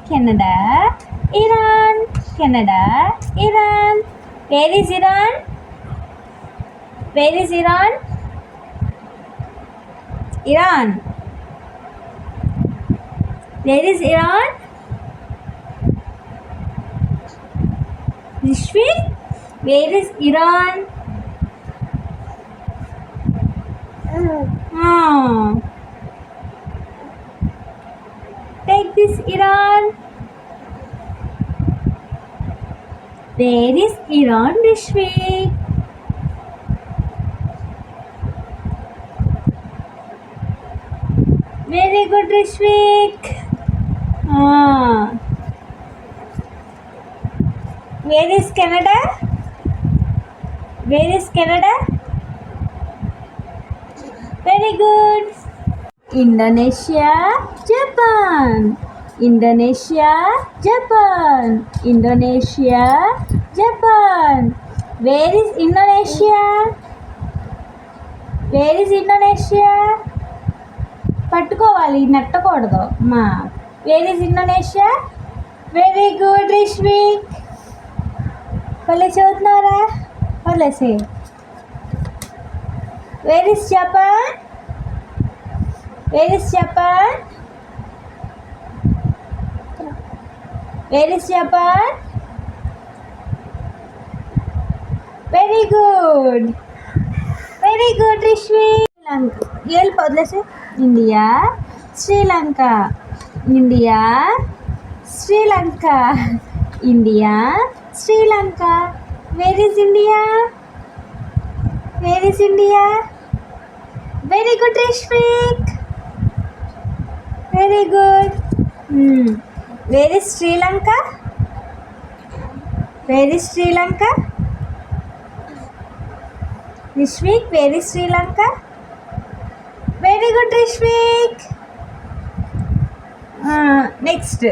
Canada. Iran. Canada. Iran. Where is Iran? Where is Iran? Iran. Where is Iran? Rishwik, where is Iran? Take this, Iran. Where is Iran, Rishwik? Very good, Rishwik. Where is Canada? Where is Canada? Very good. Indonesia, Japan. Indonesia, Japan. Indonesia, Japan. Where is Indonesia? Where is Indonesia? పట్టుకోవాలి నెట్టకూడదు మా where is Indonesia very good Rishvik వాళ్ళే చదువుతున్నారా వాళ్ళేసే where is Japan where is Japan where is Japan very good Rishvik ఏళ్ళు వదిలేసే India Sri Lanka India Sri Lanka India Sri Lanka where is India where is India very good Rishvik very good where is Sri Lanka where is Sri Lanka Rishvik where is Sri Lanka very good Rishvik next